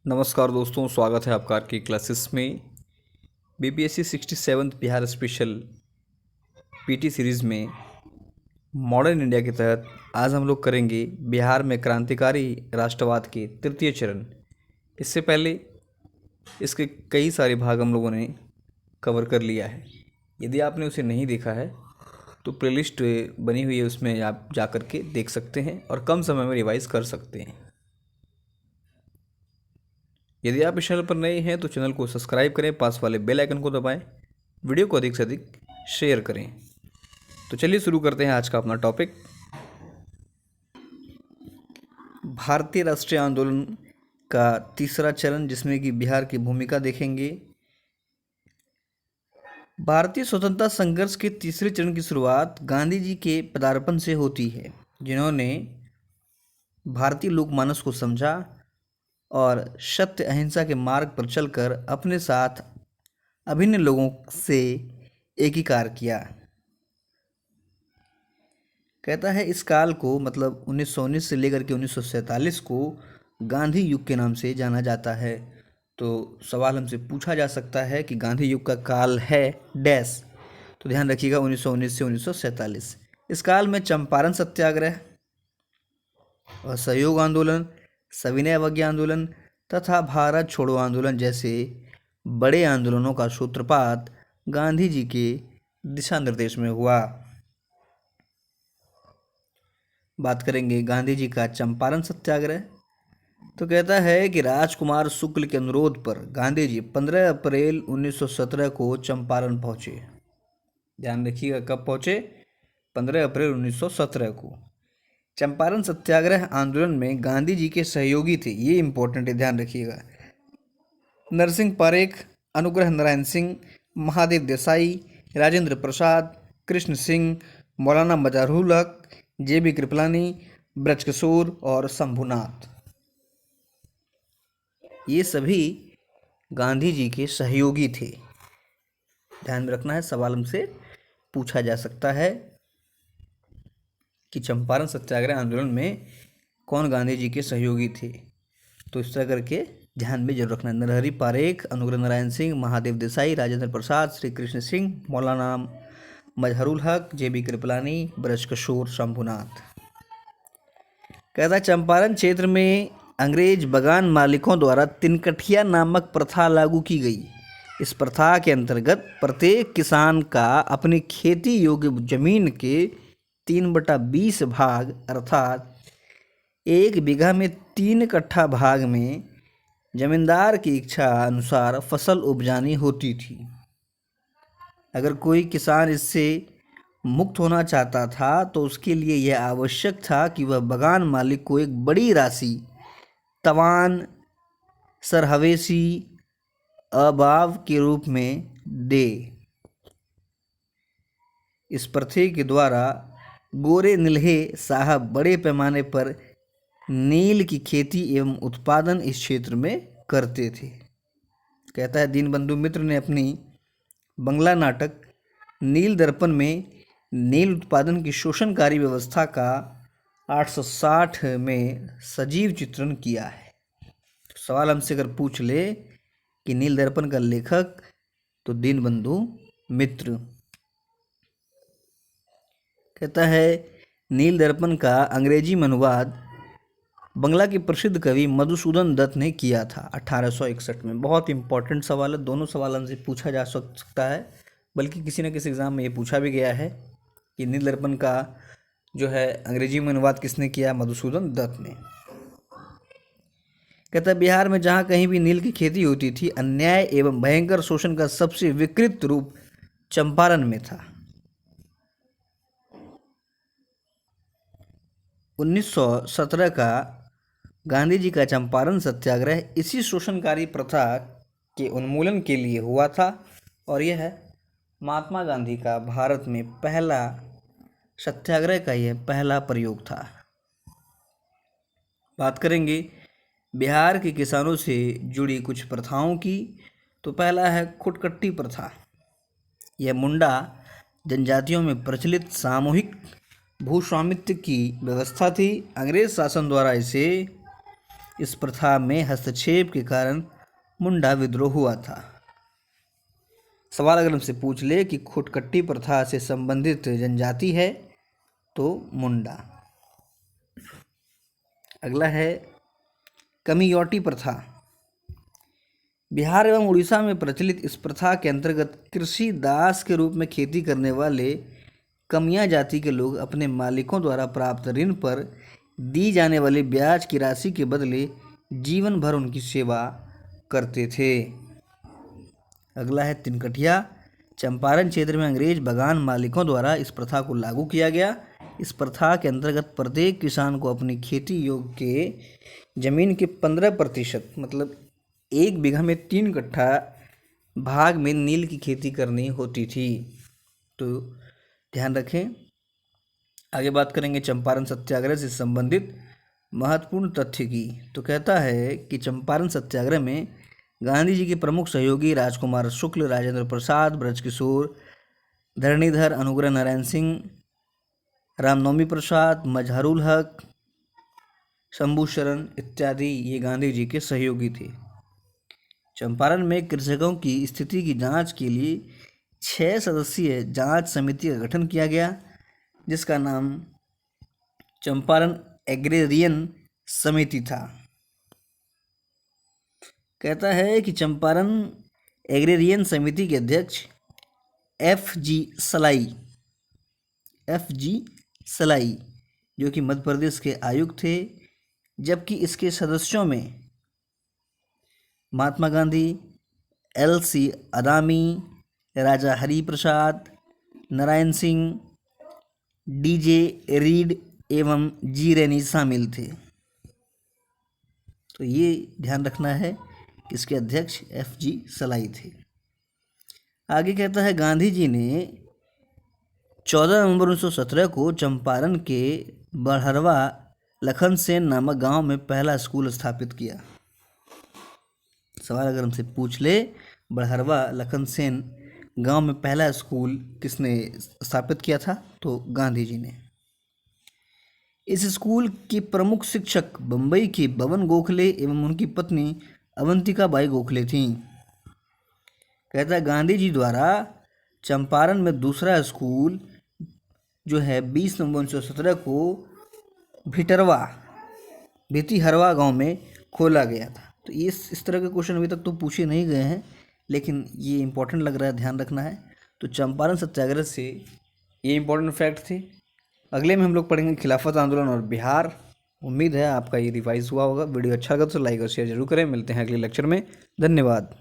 नमस्कार दोस्तों, स्वागत है आपका की क्लासेस में। BPSC 67 Bihar special PT series में मॉडर्न इंडिया के तहत आज हम लोग करेंगे बिहार में क्रांतिकारी राष्ट्रवाद के तृतीय चरण। इससे पहले इसके कई सारे भाग हम लोगों ने कवर कर लिया है। यदि आपने उसे नहीं देखा है तो प्लेलिस्ट बनी हुई है, उसमें आप जा कर के देख सकते हैं और कम समय में रिवाइज कर सकते हैं। यदि आप इस चैनल पर नए हैं तो चैनल को सब्सक्राइब करें, पास वाले बेल आइकन को दबाएं, वीडियो को अधिक से अधिक शेयर करें। तो चलिए शुरू करते हैं आज का अपना टॉपिक। भारतीय राष्ट्रीय आंदोलन का तीसरा चरण, जिसमें कि बिहार की भूमिका देखेंगे। भारतीय स्वतंत्रता संघर्ष के तीसरे चरण की शुरुआत गांधी जी के पदार्पण से होती है, जिन्होंने भारतीय लोकमानस को समझा और सत्य अहिंसा के मार्ग पर चलकर अपने साथ अभिन्न लोगों से एकीकार किया। कहता है इस काल को मतलब 1919 से लेकर के 1947 को गांधी युग के नाम से जाना जाता है। तो सवाल हमसे पूछा जा सकता है कि गांधी युग का काल है डैश, तो ध्यान रखिएगा 1919 से 1947। इस काल में चंपारण सत्याग्रह, असहयोग आंदोलन, सविनय अवज्ञा आंदोलन तथा भारत छोड़ो आंदोलन जैसे बड़े आंदोलनों का सूत्रपात गांधी जी के दिशा निर्देश में हुआ। बात करेंगे गांधी जी का चंपारण सत्याग्रह। तो कहता है कि राजकुमार शुक्ल के अनुरोध पर गांधी जी 15 अप्रैल 1917 को चंपारण पहुंचे। ध्यान रखिएगा कब पहुंचे, 15 अप्रैल 1917 को। चंपारण सत्याग्रह आंदोलन में गांधी जी के सहयोगी थे, ये इंपॉर्टेंट है, ध्यान रखिएगा, नरसिंह पारेख, अनुग्रह नारायण सिंह, महादेव देसाई, राजेंद्र प्रसाद, कृष्ण सिंह, मौलाना मजहरूल हक, जेबी कृपलानी, ब्रजकिशोर और शंभुनाथ। ये सभी गांधी जी के सहयोगी थे। ध्यान में रखना है, सवाल हमसे पूछा जा सकता है कि चंपारण सत्याग्रह आंदोलन में कौन गांधी जी के सहयोगी थे। तो इस तरह करके ध्यान में जरूर रखना है। नरहरि पारेख, अनुग्रह नारायण सिंह, महादेव देसाई, राजेंद्र प्रसाद, श्री कृष्ण सिंह, मौलाना मजहरूल हक, जेबी कृपलानी, ब्रजकिशोर, शंभुनाथ। कहता है चंपारण क्षेत्र में अंग्रेज बगान मालिकों द्वारा तिनकठिया नामक प्रथा लागू की गई। इस प्रथा के अंतर्गत प्रत्येक किसान का अपनी खेती योग्य जमीन के 3/20 भाग अर्थात 1 बीघा में 3 कट्ठा भाग में जमींदार की इच्छा अनुसार फसल उपजानी होती थी। अगर कोई किसान इससे मुक्त होना चाहता था तो उसके लिए यह आवश्यक था कि वह बगान मालिक को एक बड़ी राशि तवान सरहवेशी अबाव के रूप में दे। इस प्रथा के द्वारा गोरे नील्हे साहब बड़े पैमाने पर नील की खेती एवं उत्पादन इस क्षेत्र में करते थे। कहता है दीनबंधु मित्र ने अपनी बंगला नाटक नील दर्पण में नील उत्पादन की शोषणकारी व्यवस्था का 860 में सजीव चित्रण किया है। तो सवाल हमसे अगर पूछ ले कि नील दर्पण का लेखक, तो दीनबंधु मित्र। कहता है नील दर्पण का अंग्रेजी में अनुवाद बंगला के प्रसिद्ध कवि मधुसूदन दत्त ने किया था 1861 में। बहुत इंपॉर्टेंट सवाल है, दोनों सवाल हमसे पूछा जा सकता है, बल्कि किसी न किसी एग्जाम में ये पूछा भी गया है कि नील दर्पण का जो है अंग्रेजी में अनुवाद किसने किया, मधुसूदन दत्त ने। कहता है बिहार में जहाँ कहीं भी नील की खेती होती थी, अन्याय एवं भयंकर शोषण का सबसे विकृत रूप चंपारण में था। 1917 का गांधी जी का चंपारण सत्याग्रह इसी शोषणकारी प्रथा के उन्मूलन के लिए हुआ था और यह महात्मा गांधी का भारत में पहला सत्याग्रह का यह पहला प्रयोग था। बात करेंगे बिहार के किसानों से जुड़ी कुछ प्रथाओं की। तो पहला है खुटकट्टी प्रथा। यह मुंडा जनजातियों में प्रचलित सामूहिक भूस्वामित्व की व्यवस्था थी। अंग्रेज शासन द्वारा इसे इस प्रथा में हस्तक्षेप के कारण मुंडा विद्रोह हुआ था। सवाल अगर हमसे पूछ ले कि खुटकट्टी प्रथा से संबंधित जनजाति है तो मुंडा। अगला है कमियोटी प्रथा। बिहार एवं उड़ीसा में प्रचलित इस प्रथा के अंतर्गत कृषि दास के रूप में खेती करने वाले कमिया जाति के लोग अपने मालिकों द्वारा प्राप्त ऋण पर दी जाने वाली ब्याज की राशि के बदले जीवन भर उनकी सेवा करते थे। अगला है तिनकठिया। चंपारण क्षेत्र में अंग्रेज बगान मालिकों द्वारा इस प्रथा को लागू किया गया। इस प्रथा के अंतर्गत प्रत्येक किसान को अपनी खेती योग्य के जमीन के 15% मतलब 1 बीघा में 3 कट्ठा भाग में नील की खेती करनी होती थी। तो ध्यान रखें। आगे बात करेंगे चंपारण सत्याग्रह से संबंधित महत्वपूर्ण तथ्य की। तो कहता है कि चंपारण सत्याग्रह में गांधी जी के प्रमुख सहयोगी राजकुमार शुक्ल, राजेंद्र प्रसाद, ब्रजकिशोर, धरणीधर, अनुग्रह नारायण सिंह, रामनवमी प्रसाद, मजहरुल हक, शंभू शरण इत्यादि ये गांधी जी के सहयोगी थे। चंपारण में कृषकों की स्थिति की जांच के लिए 6 सदस्यीय जांच समिति का गठन किया गया, जिसका नाम चंपारण एग्रेरियन समिति था। कहता है कि चंपारण एग्रेरियन समिति के अध्यक्ष एफ जी सलाई जो कि मध्य प्रदेश के आयुक्त थे, जबकि इसके सदस्यों में महात्मा गांधी, LC अदामी, राजा हरि प्रसाद, नारायण सिंह, DJ रीड एवं जी रेनी शामिल थे। तो ये ध्यान रखना है कि इसके अध्यक्ष FG सलाई थे। आगे कहता है गांधी जी ने 14 नवंबर 1917 को चंपारण के बड़हरवा लखनसेन नामक गांव में पहला स्कूल स्थापित किया। सवाल अगर हमसे पूछ ले बड़हरवा लखनसेन गांव में पहला स्कूल किसने स्थापित किया था, तो गांधी जी ने। इस स्कूल की प्रमुख शिक्षक बम्बई की बबन गोखले एवं उनकी पत्नी अवंतिका बाई गोखले थीं। कहता है गांधी जी द्वारा चंपारण में दूसरा स्कूल जो है 20 नवंबर 1917 को भितिहरवा गांव में खोला गया था। तो इस तरह के क्वेश्चन अभी तक तो पूछे नहीं गए हैं, लेकिन ये इंपॉर्टेंट लग रहा है, ध्यान रखना है। तो चंपारण सत्याग्रह से ये इंपॉर्टेंट फैक्ट थे। अगले में हम लोग पढ़ेंगे खिलाफत आंदोलन और बिहार। उम्मीद है आपका ये रिवाइज हुआ होगा। वीडियो अच्छा लगा तो लाइक और शेयर जरूर करें। मिलते हैं अगले लेक्चर में। धन्यवाद।